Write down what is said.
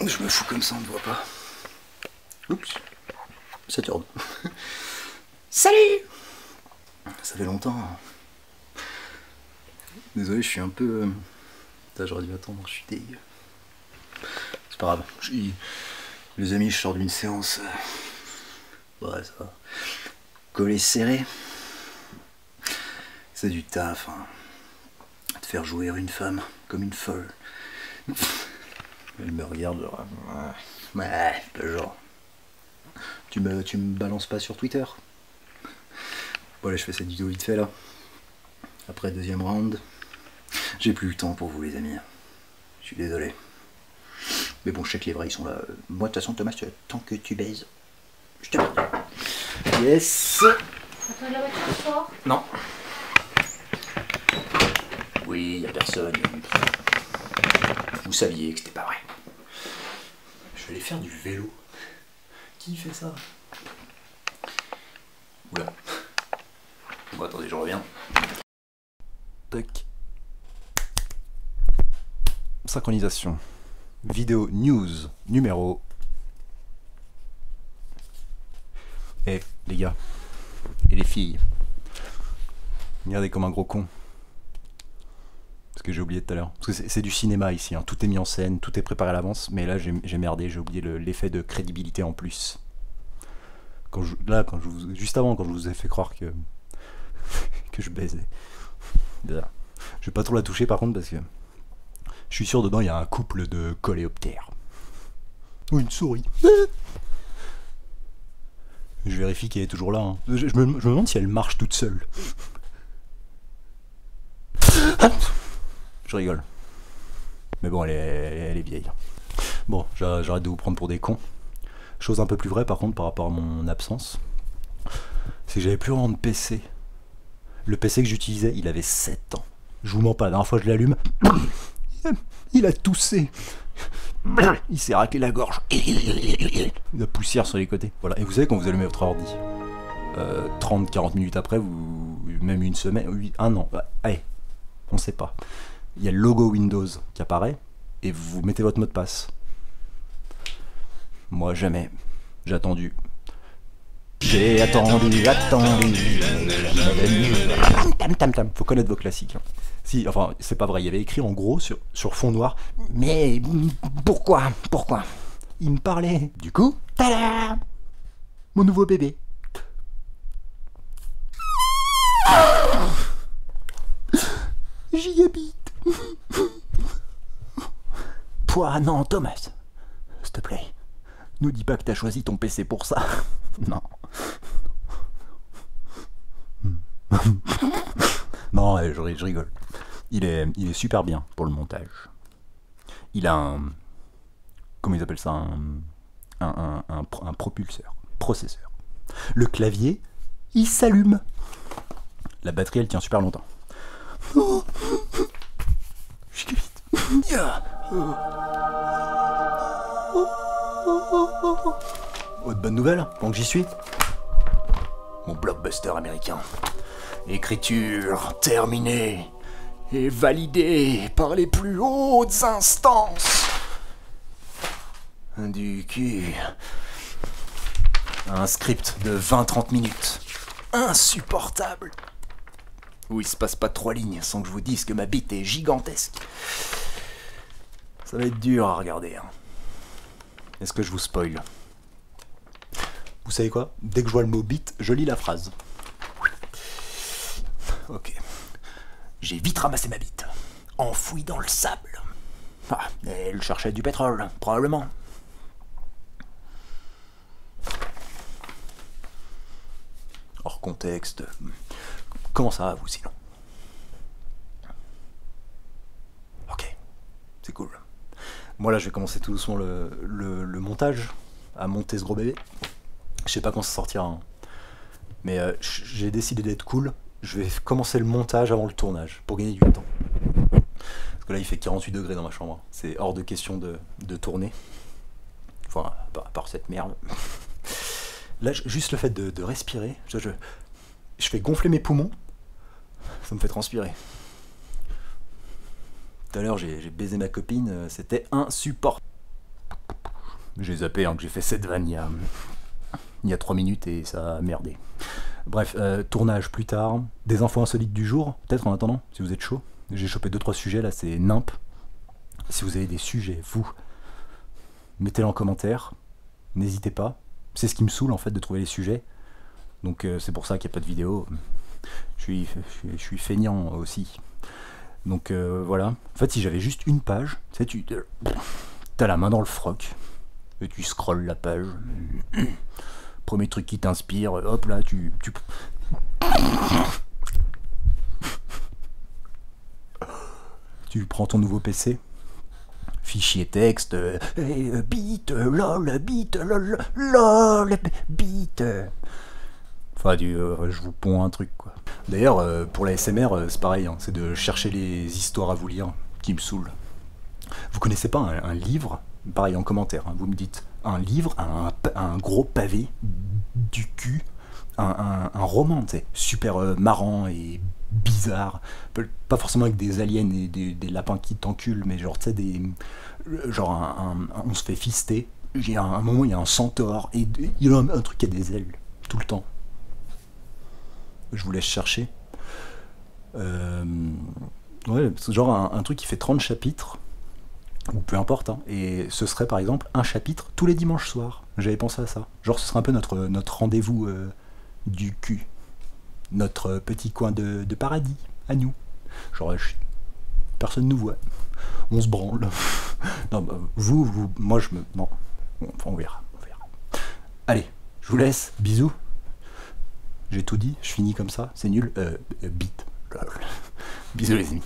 Je me fous comme ça, on ne voit pas. Oups, ça tourne. Salut! Ça fait longtemps. Désolé, je suis un peu... J'aurais dû attendre, je suis dégueu. C'est pas grave. Les amis, je sors d'une séance... Ouais, ça va. Collé serré. C'est du taf, hein. De faire jouer une femme comme une folle. Elle me regarde genre... Ouais, genre... Tu me balances pas sur Twitter? Bon allez, je fais cette vidéo vite fait là. Après deuxième round. J'ai plus le temps pour vous les amis. Je suis désolé. Mais bon, je sais que les vrais ils sont là. Moi de toute façon Thomas, tant que tu baises, je te pardonne. Yes. Attends, la voiture sort? Non. Oui, y a personne. Vous saviez que c'était pas vrai. Je vais aller faire du vélo. Qui fait ça? Oula. Bon, attendez, je reviens. Tac. Synchronisation. Vidéo news numéro. Eh, les gars. Et les filles. Regardez comme un gros con. Ce que j'ai oublié tout à l'heure. Parce que c'est du cinéma ici, hein. Tout est mis en scène, tout est préparé à l'avance. Mais là, j'ai merdé, j'ai oublié l'effet de crédibilité en plus. Juste avant, quand je vous ai fait croire que je baisais. Là. Je vais pas trop la toucher par contre parce que je suis sûr dedans il y a un couple de coléoptères. Ou une souris. Je vérifie qu'elle est toujours là. Hein. Je me demande si elle marche toute seule. Je rigole. Mais bon, elle est vieille. Bon, j'arrête de vous prendre pour des cons. Chose un peu plus vraie par contre par rapport à mon absence. C'est que j'avais plus vraiment de PC. Le PC que j'utilisais, il avait 7 ans. Je vous mens pas, la dernière fois je l'allume, il a toussé. Il s'est raclé la gorge. La poussière sur les côtés. Voilà. Et vous savez quand vous allumez votre ordi, 30-40 minutes après, même une semaine, un an, allez, on sait pas. Il y a le logo Windows qui apparaît et vous mettez votre mot de passe. Moi jamais. J'ai attendu. J'ai attendu. Faut connaître vos classiques. Hein. Si, enfin, c'est pas vrai. Il y avait écrit en gros sur fond noir. Mais pourquoi il me parlait. Du coup, tada, mon nouveau bébé. J'y habite. Pouah, non, Thomas. S'il te plaît. Nous dis pas que t'as choisi ton PC pour ça. Non. Non, je rigole. Il est super bien pour le montage. Il a un... Comment ils appellent ça? Un propulseur. Processeur. Le clavier, il s'allume. La batterie, elle tient super longtemps. Oh, je suis vite. Autre bonne nouvelle, pendant que j'y suis. Mon blockbuster américain. Écriture terminée et validée par les plus hautes instances du cul. Un script de 20-30 minutes. Insupportable. Où il se passe pas 3 lignes sans que je vous dise que ma bite est gigantesque. Ça va être dur à regarder. Hein. Est-ce que je vous spoil? Vous savez quoi? Dès que je vois le mot bite, je lis la phrase. Ok. J'ai vite ramassé ma bite. Enfouie dans le sable. Ah, elle cherchait du pétrole, probablement. Hors contexte. Comment ça va, vous, sinon? Ok. C'est cool. Moi, là, je vais commencer tout doucement le montage. À monter ce gros bébé. Je sais pas quand ça sortira. Hein. Mais j'ai décidé d'être cool. Je vais commencer le montage avant le tournage. Pour gagner du temps. Parce que là, il fait 48 degrés dans ma chambre. C'est hors de question de tourner. Enfin, à part cette merde. Là, juste le fait de respirer. Je fais gonfler mes poumons. Ça me fait transpirer. Tout à l'heure, j'ai baisé ma copine. C'était insupportable. J'ai zappé que j'ai fait cette vanne il y a 3 minutes et ça a merdé. Bref, tournage plus tard. Des infos insolites du jour, peut-être en attendant, si vous êtes chaud. J'ai chopé 2-3 sujets, là c'est nimp. Si vous avez des sujets, vous, mettez-les en commentaire. N'hésitez pas. C'est ce qui me saoule en fait de trouver les sujets. Donc c'est pour ça qu'il n'y a pas de vidéo. Je suis feignant aussi. Donc voilà. En fait, si j'avais juste une page, tu sais, t'as la main dans le froc et tu scrolles la page. Premier truc qui t'inspire, hop là, tu prends ton nouveau PC, fichier texte, bit, lol, bit, lol, lol, bit. Enfin, je vous ponds un truc quoi. D'ailleurs, pour la SMR, c'est pareil, hein, c'est de chercher les histoires à vous lire qui me saoulent. Vous connaissez pas un livre? Pareil en commentaire, hein, vous me dites un livre, un gros pavé du cul, un roman, tu sais, super marrant et bizarre, pas forcément avec des aliens et des lapins qui t'enculent, mais genre tu sais genre on se fait fister. Il y a un moment, il y a un centaure et il y a un truc qui a des ailes tout le temps. Je vous laisse chercher. Ouais, c'est genre un truc qui fait 30 chapitres. Ou peu importe, hein. Et ce serait par exemple un chapitre tous les dimanches soirs. J'avais pensé à ça. Genre ce serait un peu notre rendez-vous du cul. Notre petit coin de paradis, à nous. Genre personne nous voit. On se branle. Non, bah, vous, moi je me... Non, enfin on verra. Allez, je vous laisse, bisous. J'ai tout dit, je finis comme ça, c'est nul. Bite. Bisous les amis.